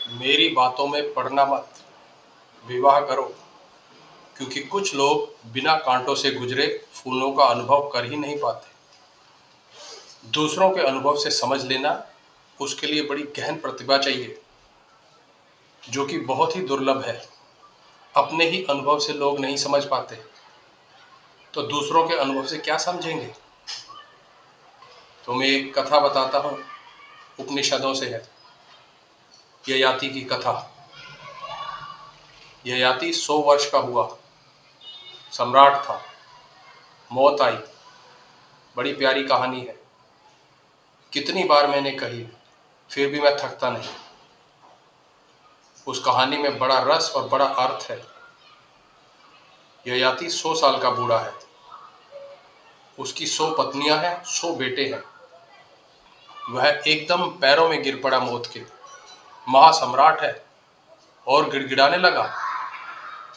मेरी बातों में पड़ना मत, विवाह करो। क्योंकि कुछ लोग बिना कांटों से गुजरे फूलों का अनुभव कर ही नहीं पाते। दूसरों के अनुभव से समझ लेना, उसके लिए बड़ी गहन प्रतिभा चाहिए, जो कि बहुत ही दुर्लभ है। अपने ही अनुभव से लोग नहीं समझ पाते, तो दूसरों के अनुभव से क्या समझेंगे। तो मैं एक कथा बताता हूँ, उपनिषदों से है। ययाति की कथा। ययाति 100 वर्ष का हुआ, सम्राट था। मौत आई। बड़ी प्यारी कहानी है, कितनी बार मैंने कही, फिर भी मैं थकता नहीं। उस कहानी में बड़ा रस और बड़ा अर्थ है। ययाति 100 साल का बूढ़ा है। उसकी 100 पत्नियां हैं, 100 बेटे हैं। वह एकदम पैरों में गिर पड़ा मौत के। महासम्राट है, और गिड़गिड़ाने लगा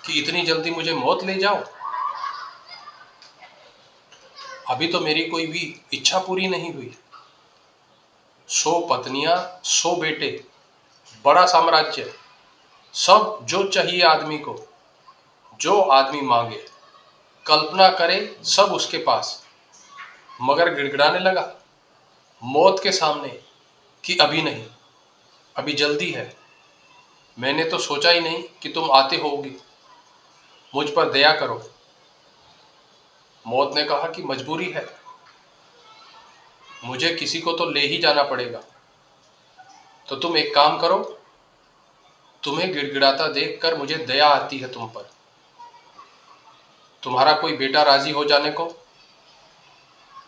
कि इतनी जल्दी मुझे मौत ले जाओ। अभी तो मेरी कोई भी इच्छा पूरी नहीं हुई। 100 पत्नियां, 100 बेटे, बड़ा साम्राज्य, सब जो चाहिए आदमी को, जो आदमी मांगे, कल्पना करे, सब उसके पास। मगर गिड़गिड़ाने लगा मौत के सामने कि अभी नहीं, अभी जल्दी है। मैंने तो सोचा ही नहीं कि तुम आते होगी, मुझ पर दया करो। मौत ने कहा कि मजबूरी है, मुझे किसी को तो ले ही जाना पड़ेगा। तो तुम एक काम करो, तुम्हें गिड़गिड़ाता देखकर मुझे दया आती है तुम पर। तुम्हारा कोई बेटा राजी हो जाने को,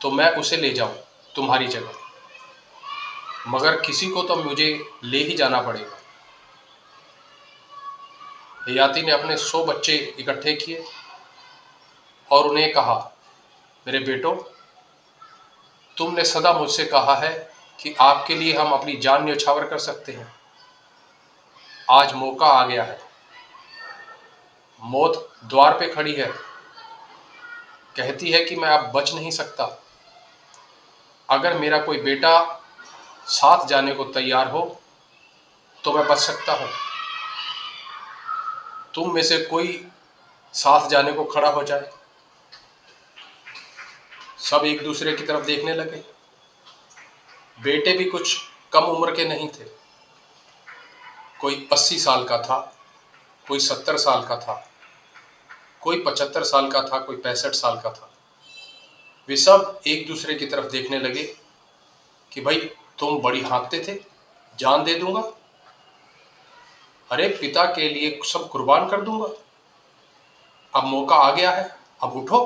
तो मैं उसे ले जाऊं तुम्हारी जगह, मगर किसी को तो मुझे ले ही जाना पड़ेगा। ययाति ने अपने 100 बच्चे इकट्ठे किए और उन्हें कहा, मेरे बेटो, तुमने सदा मुझसे कहा है कि आपके लिए हम अपनी जान न्यौछावर कर सकते हैं। आज मौका आ गया है। मौत द्वार पे खड़ी है, कहती है कि मैं अब बच नहीं सकता। अगर मेरा कोई बेटा साथ जाने को तैयार हो तो मैं बच सकता हूं। तुम में से कोई साथ जाने को खड़ा हो जाए। सब एक दूसरे की तरफ देखने लगे। बेटे भी कुछ कम उम्र के नहीं थे। कोई 80 साल का था, कोई 70 साल का था, कोई 75 साल का था, कोई 65 साल का था। वे सब एक दूसरे की तरफ देखने लगे कि भाई, तुम बड़ी हाँकते थे, जान दे दूंगा, अरे पिता के लिए सब कुर्बान कर दूंगा, अब मौका आ गया है, अब उठो।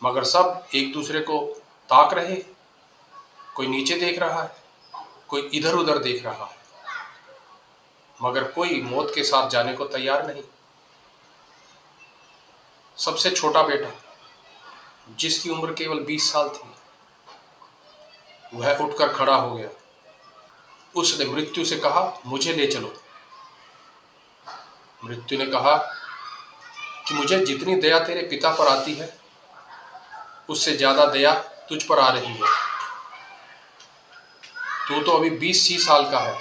मगर सब एक दूसरे को ताक रहे। कोई नीचे देख रहा है, कोई इधर उधर देख रहा है, मगर कोई मौत के साथ जाने को तैयार नहीं। सबसे छोटा बेटा, जिसकी उम्र केवल 20 साल थी, वह उठकर खड़ा हो गया। उसने मृत्यु से कहा, मुझे ले चलो। मृत्यु ने कहा कि मुझे जितनी दया तेरे पिता पर आती है, उससे ज्यादा दया तुझ पर आ रही है। तू तो अभी 20 ही साल का है।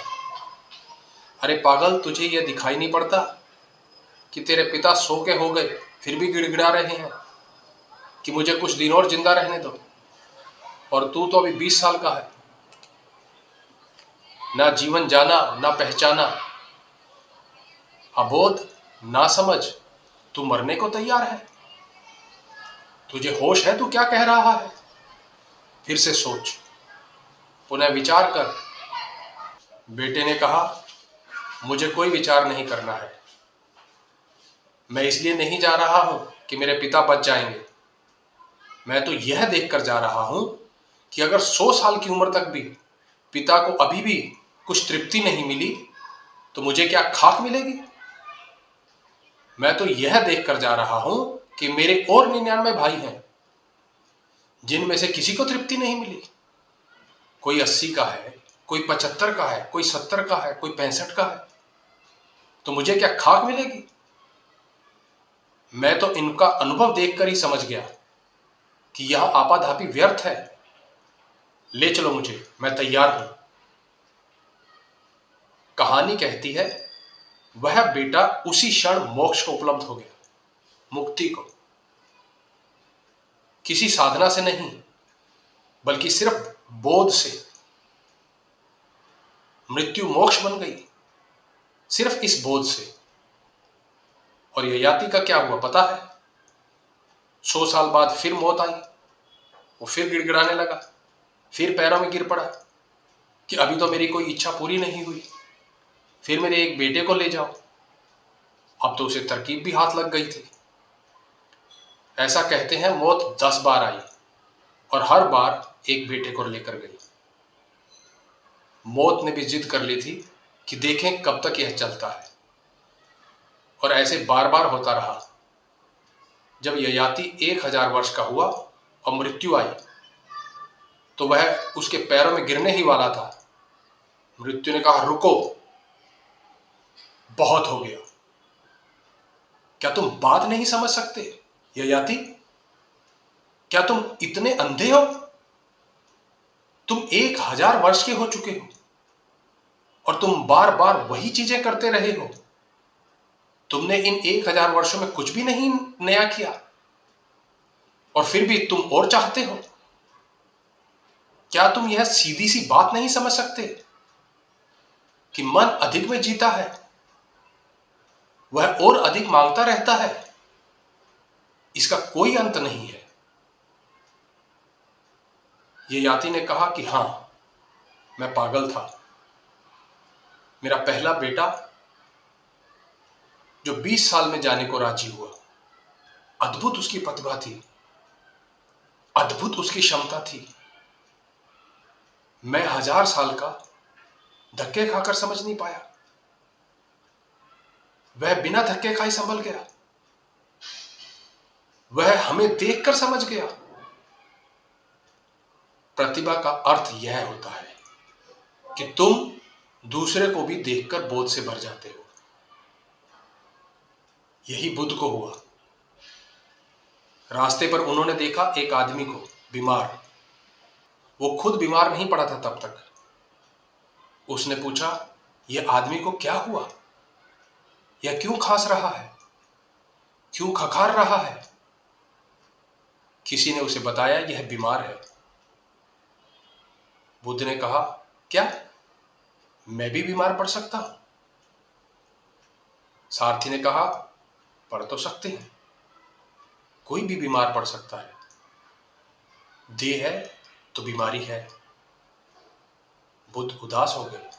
अरे पागल, तुझे यह दिखाई नहीं पड़ता कि तेरे पिता सो के हो गए, फिर भी गिड़गिड़ा रहे हैं कि मुझे कुछ दिन और जिंदा रहने दो। और तू तो अभी 20 साल का है। ना जीवन जाना, ना पहचाना, अबोध, ना समझ, तू मरने को तैयार है। तुझे होश है तू क्या कह रहा है? फिर से सोच, पुनः विचार कर। बेटे ने कहा, मुझे कोई विचार नहीं करना है। मैं इसलिए नहीं जा रहा हूं कि मेरे पिता बच जाएंगे। मैं तो यह देखकर जा रहा हूं कि अगर 100 साल की उम्र तक भी पिता को अभी भी कुछ तृप्ति नहीं मिली, तो मुझे क्या खाक मिलेगी? मैं तो यह देखकर जा रहा हूं कि मेरे और 99 भाई हैं, जिनमें से किसी को तृप्ति नहीं मिली। कोई 80 का है, कोई 75 का है, कोई 70 का है, कोई 65 का है, तो मुझे क्या खाक मिलेगी? मैं तो इनका अनुभव देखकर ही समझ गया कि यह आपाधापी व्यर्थ है। ले चलो मुझे, मैं तैयार हूं। कहानी कहती है वह बेटा उसी क्षण मोक्ष को उपलब्ध हो गया, मुक्ति को। किसी साधना से नहीं, बल्कि सिर्फ बोध से मृत्यु मोक्ष बन गई, सिर्फ इस बोध से। और ययाति का क्या हुआ पता है? 100 साल बाद फिर मौत आई, वो फिर गिड़गिड़ाने लगा, फिर पैरों में गिर पड़ा कि अभी तो मेरी कोई इच्छा पूरी नहीं हुई, फिर मेरे एक बेटे को ले जाओ। अब तो उसे तरकीब भी हाथ लग गई थी। ऐसा कहते हैं मौत 10 बार आई और हर बार एक बेटे को लेकर गई। मौत ने भी जिद कर ली थी कि देखें कब तक यह चलता है। और ऐसे बार बार होता रहा। जब ययाति 1000 वर्ष का हुआ और मृत्यु आई, तो वह उसके पैरों में गिरने ही वाला था। मृत्यु ने कहा, रुको, बहुत हो गया। क्या तुम बात नहीं समझ सकते ययाति? क्या तुम इतने अंधे हो? तुम 1000 वर्ष के हो चुके हो और तुम बार बार वही चीजें करते रहे हो। तुमने इन 1000 वर्षों में कुछ भी नहीं नया किया और फिर भी तुम और चाहते हो। क्या तुम यह सीधी सी बात नहीं समझ सकते कि मन अधिक में जीता है, वह और अधिक मांगता रहता है, इसका कोई अंत नहीं है। ययाति ने कहा कि हां, मैं पागल था। मेरा पहला बेटा जो 20 साल में जाने को राजी हुआ, अद्भुत उसकी प्रतिभा थी, अद्भुत उसकी क्षमता थी। मैं 1000 साल का धक्के खाकर समझ नहीं पाया। वह बिना धक्के खाए संभल गया। वह हमें देखकर समझ गया। प्रतिभा का अर्थ यह होता है कि तुम दूसरे को भी देखकर बोध से भर जाते हो। यही बुद्ध को हुआ। रास्ते पर उन्होंने देखा एक आदमी को, बीमार। वो खुद बीमार नहीं पड़ा था तब तक। उसने पूछा, यह आदमी को क्या हुआ? यह क्यों खांस रहा है? क्यों खखार रहा है? किसी ने उसे बताया, यह बीमार है। बुद्ध ने कहा, क्या मैं भी बीमार पड़ सकता हूं? सारथी ने कहा, पढ़ तो सकते हैं, कोई भी बीमार पड़ सकता है। देह है तो बीमारी है। बुद्ध उदास हो गए।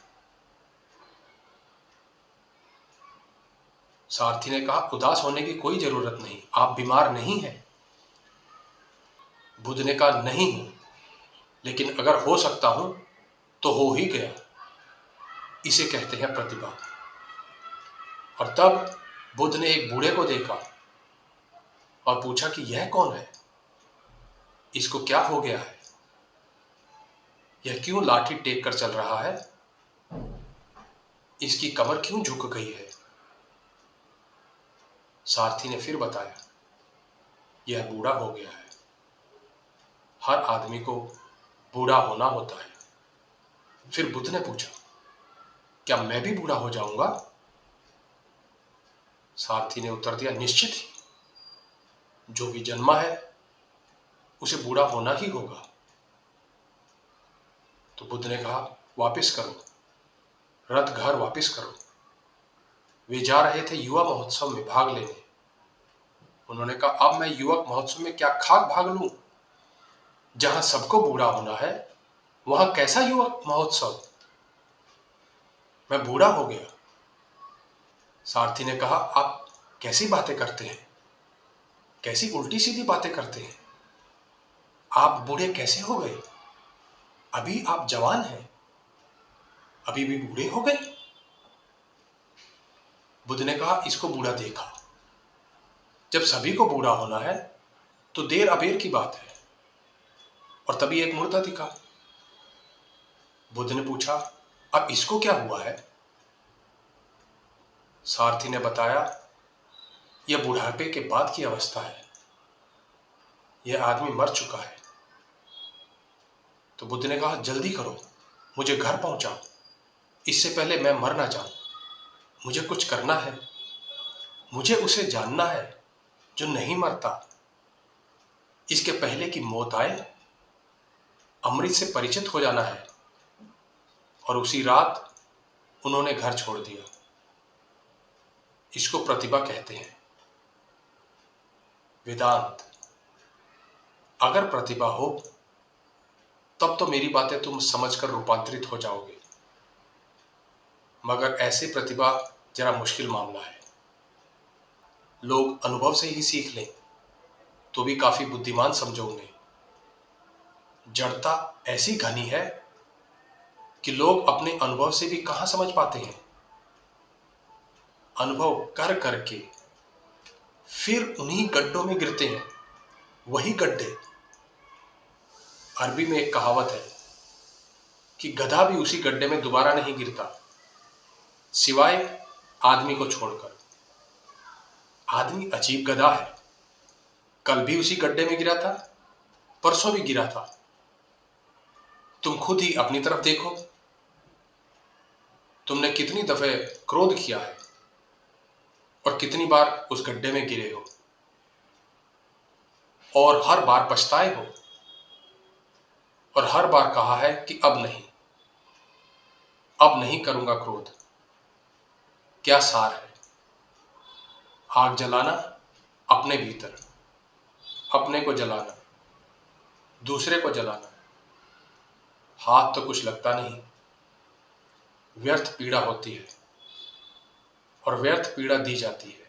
सारथी ने कहा, उदास होने की कोई जरूरत नहीं, आप बीमार नहीं हैं। बुद्ध ने कहा, नहीं हूं, लेकिन अगर हो सकता हूं तो हो ही गया। इसे कहते हैं प्रतिभा। और तब बुद्ध ने एक बूढ़े को देखा और पूछा कि यह कौन है? इसको क्या हो गया है? यह क्यों लाठी टेक कर चल रहा है? इसकी कमर क्यों झुक गई है? सारथी ने फिर बताया, यह बूढ़ा हो गया है। हर आदमी को बूढ़ा होना होता है। फिर बुद्ध ने पूछा, क्या मैं भी बूढ़ा हो जाऊंगा? सारथी ने उत्तर दिया, निश्चित ही। जो भी जन्मा है उसे बूढ़ा होना ही होगा। तो बुद्ध ने कहा, वापस करो, रथ घर वापस करो। वे जा रहे थे युवा महोत्सव में भाग लेने। उन्होंने कहा, अब मैं युवक महोत्सव में क्या खाक भाग लूं? जहां सबको बूढ़ा होना है, वहां कैसा युवक महोत्सव? मैं बूढ़ा हो गया। सारथी ने कहा, आप कैसी बातें करते हैं? कैसी उल्टी सीधी बातें करते हैं? आप बूढ़े कैसे हो गए? अभी आप जवान हैं, अभी भी बूढ़े हो गए? बुद्ध ने कहा, इसको बूढ़ा देखा। जब सभी को बूढ़ा होना है तो देर अबेर की बात है। और तभी एक मुर्दा दिखा। बुद्ध ने पूछा, अब इसको क्या हुआ है? सारथी ने बताया, यह बुढ़ापे के बाद की अवस्था है। यह आदमी मर चुका है। तो बुद्ध ने कहा, जल्दी करो, मुझे घर पहुंचाओ। इससे पहले मैं मर ना जाऊं, मुझे कुछ करना है। मुझे उसे जानना है जो नहीं मरता। इसके पहले कि मौत आए, अमृत से परिचित हो जाना है। और उसी रात उन्होंने घर छोड़ दिया। इसको प्रतिभा कहते हैं। वेदांत। अगर प्रतिभा हो तब तो मेरी बातें तुम समझकर रूपांतरित हो जाओगे, मगर ऐसे प्रतिभा जरा मुश्किल मामला है। लोग अनुभव से ही सीख लें तो भी काफी बुद्धिमान समझो उन्हें। जड़ता ऐसी घनी है कि लोग अपने अनुभव से भी कहां समझ पाते हैं। अनुभव कर करके फिर उन्हीं गड्ढों में गिरते हैं। वही गड्ढे। अरबी में एक कहावत है कि गधा भी उसी गड्ढे में दोबारा नहीं गिरता, सिवाय आदमी को छोड़कर। आदमी अजीब गधा है। कल भी उसी गड्ढे में गिरा था, परसों भी गिरा था। तुम खुद ही अपनी तरफ देखो। तुमने कितनी दफे क्रोध किया है और कितनी बार उस गड्ढे में गिरे हो, और हर बार पछताए हो, और हर बार कहा है कि अब नहीं करूंगा क्रोध। क्या सार है? आग जलाना अपने भीतर, अपने को जलाना, दूसरे को जलाना। हाथ तो कुछ लगता नहीं, व्यर्थ पीड़ा होती है, और व्यर्थ पीड़ा दी जाती है।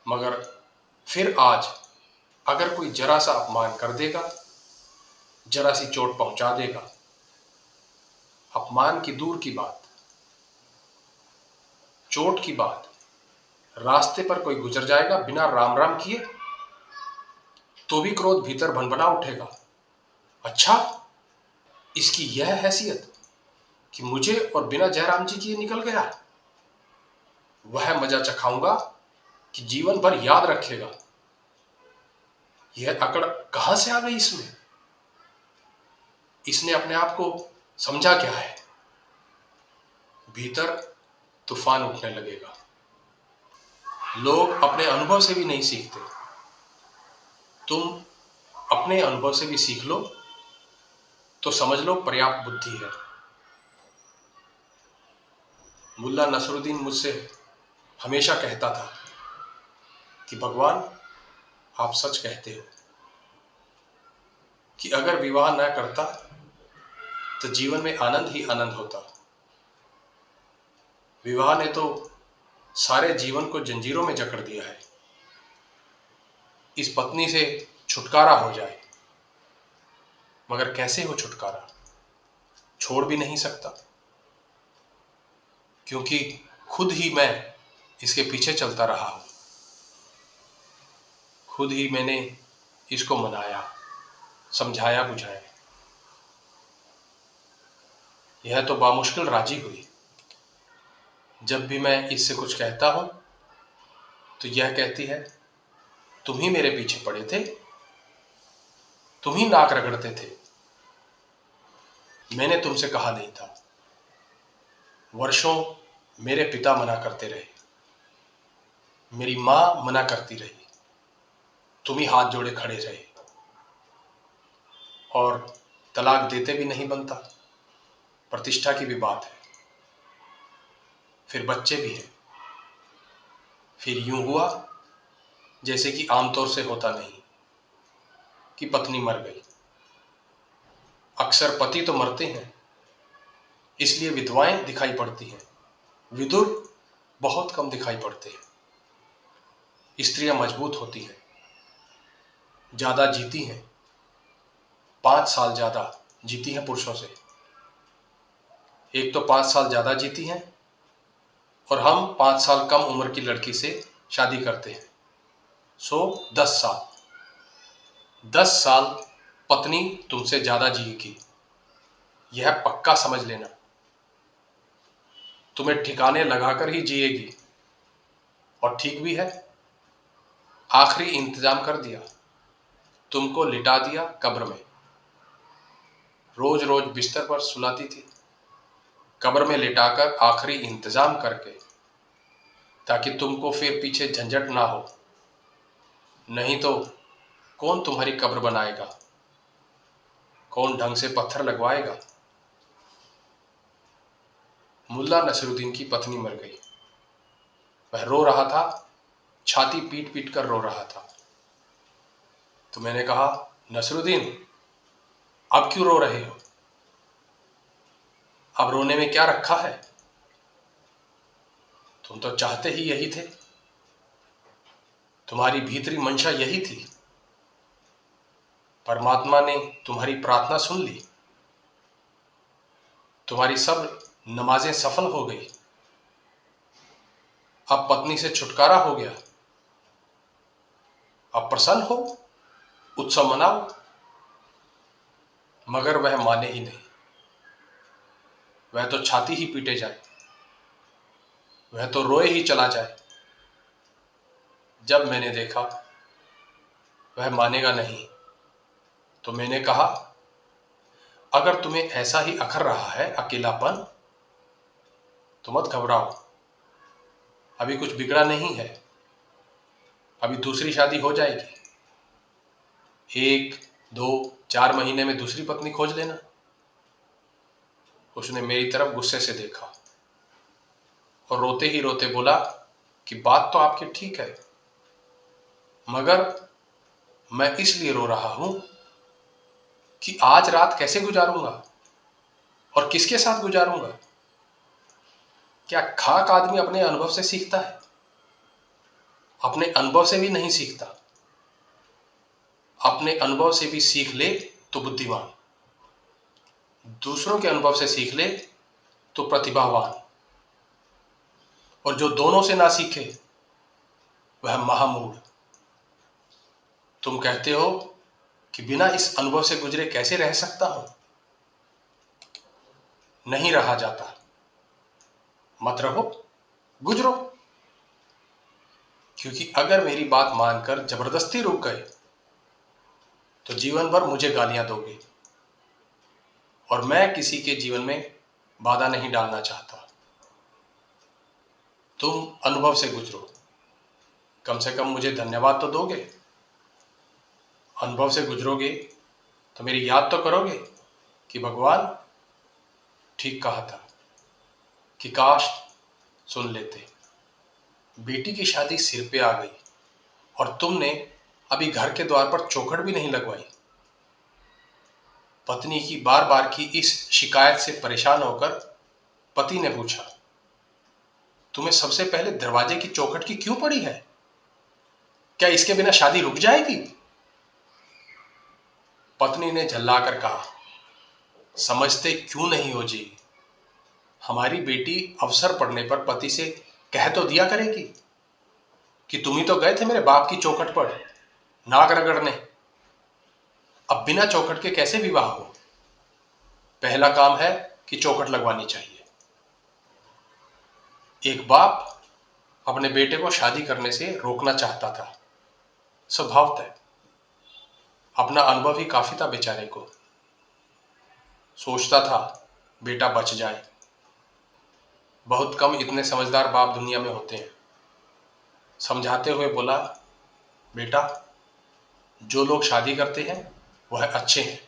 मगर फिर आज अगर कोई जरा सा अपमान कर देगा, जरा सी चोट पहुंचा देगा, अपमान की दूर की बात, चोट की बात, रास्ते पर कोई गुजर जाएगा बिना राम राम किए, तो भी क्रोध भीतर भनभना उठेगा। अच्छा, इसकी यह हैसियत कि मुझे और बिना जयराम जी किए निकल गया। वह मजा चखाऊंगा कि जीवन भर याद रखेगा। यह अकड़ कहां से आ गई इसमें? इसने अपने आप को समझा क्या है? भीतर तूफान उठने लगेगा। लोग अपने अनुभव से भी नहीं सीखते। तुम अपने अनुभव से भी सीख लो तो समझ लो पर्याप्त बुद्धि है। मुल्ला नसरुद्दीन मुझसे हमेशा कहता था कि भगवान, आप सच कहते हो कि अगर विवाह न करता तो जीवन में आनंद ही आनंद होता। विवाह ने तो सारे जीवन को जंजीरों में जकड़ दिया है। इस पत्नी से छुटकारा हो जाए, मगर कैसे हो छुटकारा? छोड़ भी नहीं सकता, क्योंकि खुद ही मैं इसके पीछे चलता रहा हूं। खुद ही मैंने इसको मनाया, समझाया, बुझाया। यह तो बामुश्किल राजी हुई। जब भी मैं इससे कुछ कहता हूं तो यह कहती है, तुम ही मेरे पीछे पड़े थे, तुम ही नाक रगड़ते थे, मैंने तुमसे कहा नहीं था। वर्षों मेरे पिता मना करते रहे, मेरी मां मना करती रही, तुम ही हाथ जोड़े खड़े रहे। और तलाक देते भी नहीं बनता, प्रतिष्ठा की भी बात है। फिर बच्चे भी हैं। फिर यूं हुआ जैसे कि आमतौर से होता नहीं, कि पत्नी मर गई। अक्सर पति तो मरते हैं, इसलिए विधवाएं दिखाई पड़ती हैं। विधुर बहुत कम दिखाई पड़ते हैं। स्त्रियां मजबूत होती हैं, ज्यादा जीती हैं, 5 साल ज्यादा जीती हैं पुरुषों से। एक तो 5 साल ज्यादा जीती हैं, और हम 5 साल कम उम्र की लड़की से शादी करते हैं। सो 10 साल, 10 साल पत्नी तुमसे ज्यादा जिएगी, यह पक्का समझ लेना। तुम्हें ठिकाने लगाकर ही जिएगी। और ठीक भी है। आखिरी इंतजाम कर दिया, तुमको लिटा दिया कब्र में। रोज रोज बिस्तर पर सुलाती थी, कब्र में लिटाकर आखिरी इंतजाम करके, ताकि तुमको फिर पीछे झंझट ना हो। नहीं तो कौन तुम्हारी कब्र बनाएगा, कौन ढंग से पत्थर लगवाएगा। मुल्ला नसरुद्दीन की पत्नी मर गई। वह रो रहा था, छाती पीट पीट कर रो रहा था। तो मैंने कहा, नसरुद्दीन, अब क्यों रो रहे हो? अब रोने में क्या रखा है? तुम तो चाहते ही यही थे, तुम्हारी भीतरी मंशा यही थी। परमात्मा ने तुम्हारी प्रार्थना सुन ली, तुम्हारी सब नमाजें सफल हो गई। अब पत्नी से छुटकारा हो गया, अब प्रसन्न हो, उत्सव मनाओ। मगर वह माने ही नहीं, वह तो छाती ही पीटे जाए, वह तो रोए ही चला जाए। जब मैंने देखा वह मानेगा नहीं, तो मैंने कहा, अगर तुम्हें ऐसा ही अखर रहा है अकेलापन, तो मत घबराओ, अभी कुछ बिगड़ा नहीं है, अभी दूसरी शादी हो जाएगी। 1, 2, 4 महीने में दूसरी पत्नी खोज लेना। उसने मेरी तरफ गुस्से से देखा और रोते ही रोते बोला कि बात तो आपकी ठीक है, मगर मैं इसलिए रो रहा हूं कि आज रात कैसे गुजारूंगा और किसके साथ गुजारूंगा। क्या खाक आदमी अपने अनुभव से सीखता है? अपने अनुभव से भी नहीं सीखता। अपने अनुभव से भी सीख ले तो बुद्धिमान, दूसरों के अनुभव से सीख ले तो प्रतिभावान, और जो दोनों से ना सीखे वह महामूढ़। तुम कहते हो कि बिना इस अनुभव से गुजरे कैसे रह सकता हूं? नहीं रहा जाता। मत रहो, गुजरो। क्योंकि अगर मेरी बात मानकर जबरदस्ती रुक गए तो जीवन भर मुझे गालियां दोगे, और मैं किसी के जीवन में बाधा नहीं डालना चाहता। तुम अनुभव से गुजरो, कम से कम मुझे धन्यवाद तो दोगे। अनुभव से गुजरोगे तो मेरी याद तो करोगे कि भगवान ठीक कहा था, कि काश सुन लेते। बेटी की शादी सिर पे आ गई और तुमने अभी घर के द्वार पर चौखट भी नहीं लगवाई। पत्नी की बार बार की इस शिकायत से परेशान होकर पति ने पूछा, तुम्हें सबसे पहले दरवाजे की चौखट की क्यों पड़ी है? क्या इसके बिना शादी रुक जाएगी? पत्नी ने झल्लाकर कहा, समझते क्यों नहीं हो जी? हमारी बेटी अवसर पड़ने पर पति से कह तो दिया करेगी कि तुम ही तो गए थे मेरे बाप की चौखट पर नाक रगड़ने। अब बिना चौखट के कैसे विवाह हो? पहला काम है कि चौखट लगवानी चाहिए। एक बाप अपने बेटे को शादी करने से रोकना चाहता था, स्वभावतः। अपना अनुभव ही काफी था बेचारे को। सोचता था बेटा बच जाए। बहुत कम इतने समझदार बाप दुनिया में होते हैं। समझाते हुए बोला, बेटा, जो लोग शादी करते हैं वह अच्छे हैं,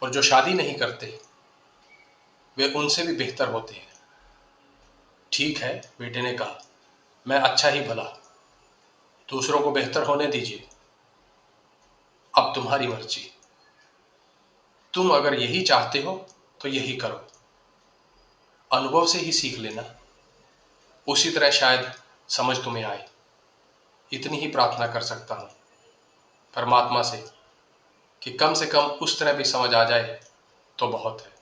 और जो शादी नहीं करते वे उनसे भी बेहतर होते हैं। ठीक है, बेटे ने कहा, मैं अच्छा ही भला, दूसरों को बेहतर होने दीजिए। अब तुम्हारी मर्जी। तुम अगर यही चाहते हो तो यही करो। अनुभव से ही सीख लेना, उसी तरह शायद समझ तुम्हें आए। इतनी ही प्रार्थना कर सकता हूं परमात्मा से कि कम उस तरह भी समझ आ जाए तो बहुत है।